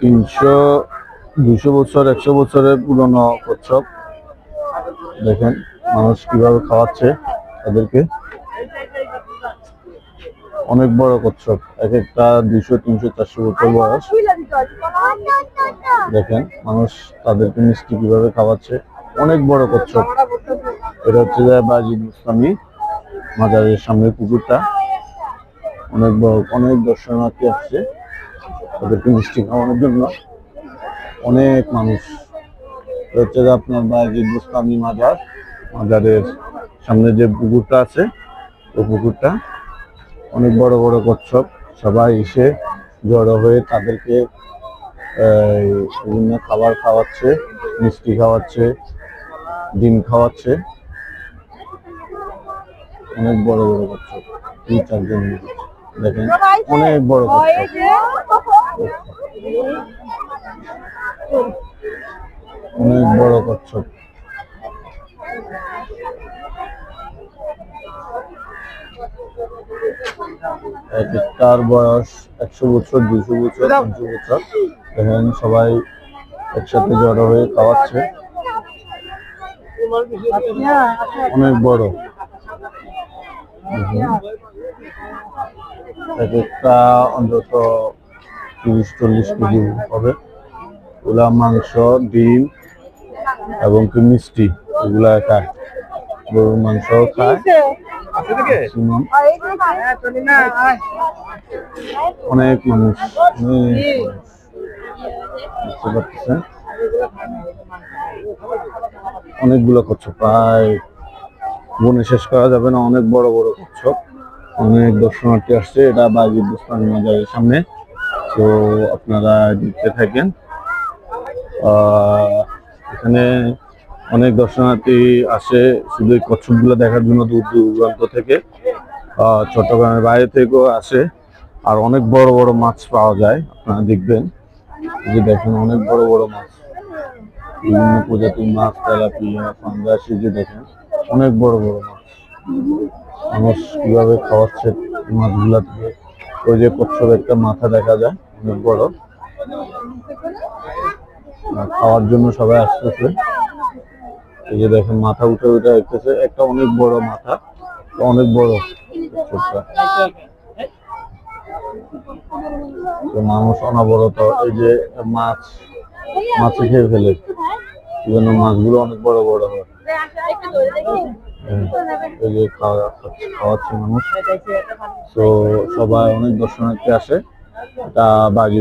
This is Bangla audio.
300 200 বছর 100 বছরের পুরনো কচ্ছপ। দেখেন মানুষ কিভাবে খাওয়াচ্ছে তাদেরকে। অনেক বড় কচ্ছপ, এক একটা 200 300 400 বছর বয়স। দেখেন মানুষ তাদেরকে মিষ্টি কিভাবে খাওয়াচ্ছে। অনেক বড় কচ্ছপ। এটা হচ্ছে যে বাজিদ বুস্তামি মাজারের সামনে পুকুরটা। অনেক বড়, অনেক দর্শনার্থী আসছে তাদেরকে মিষ্টি খাওয়ানোর জন্য। অনেক মানুষ। হচ্ছে যে আপনার বাজিদ বুস্তামি মাজারের সামনে যে পুকুরটা আছে, ওই পুকুরটা। অনেক বড় বড় কচ্ছপ, সবাই এসে জড়ো হয়ে তাদেরকে বিভিন্ন খাবার খাওয়াচ্ছে, মিষ্টি খাওয়াচ্ছে, ডিম খাওয়াচ্ছে। অনেক বড় বড় কচ্ছপ, 2-4 জন দেখেন, অনেক বড় কচ্ছপ, অনেক বড় কচ্ছপ। এক একটার বয়স 100 বছর 200 বছর 300 বছর। দেখেন সবাই একসাথে জড়ো হয়ে খাওয়াচ্ছে। অনেক বড়, এক একটা অন্তত 30-40 কেজি হবে। ওগুলা মাংস, ডিম এবং কি মিষ্টি এগুলা খায়। গরুর মাংস খায়। অনেক মানুষ, বুঝতে পারতেছেন। অনেকগুলো কচ্ছপ, প্রায় গুণে শেষ করা যাবে না। অনেক বড় বড় কচ্ছপ, অনেক দর্শনার্থী আসছে। এটা বাজিদ বুস্তামি মাজারের সামনে। তো আপনারা দেখতে থাকেন। এখানে অনেক দর্শনার্থী আসে শুধু এই কচ্ছপগুলো দেখার জন্য, দূর দূরান্ত থেকে, চট্টগ্রামের বাইরে থেকেও আসে। আর অনেক বড় বড় মাছ পাওয়া যায়, আপনারা দেখবেন। যে দেখেন অনেক বড় বড় মাছ, বিভিন্ন প্রজাতির মাছ, তেলাপিয়া, পাঙ্গাস, যে দেখেন অনেক বড় বড় মাছ। মানুষ কিভাবে খাওয়াচ্ছে মাছগুলা থেকে। ওই যে কচ্ছপ একটা মাথা দেখা যায়, অনেক বড়। খাওয়ার জন্য সবাই আসতেছে। এই যে দেখেন মাথা উঠে উঠে আসতেছে, একটা অনেক বড় মাথা, অনেক বড় কচ্ছপটা। তো মানুষ অনবরত এই যে মাছ খেয়ে ফেলে, এই জন্য মাছগুলো অনেক বড় বড় হয়। এই যে খাওয়াচ্ছে মানুষ। তো সবাই, অনেক দর্শনার্থী আসে। এটা বাজি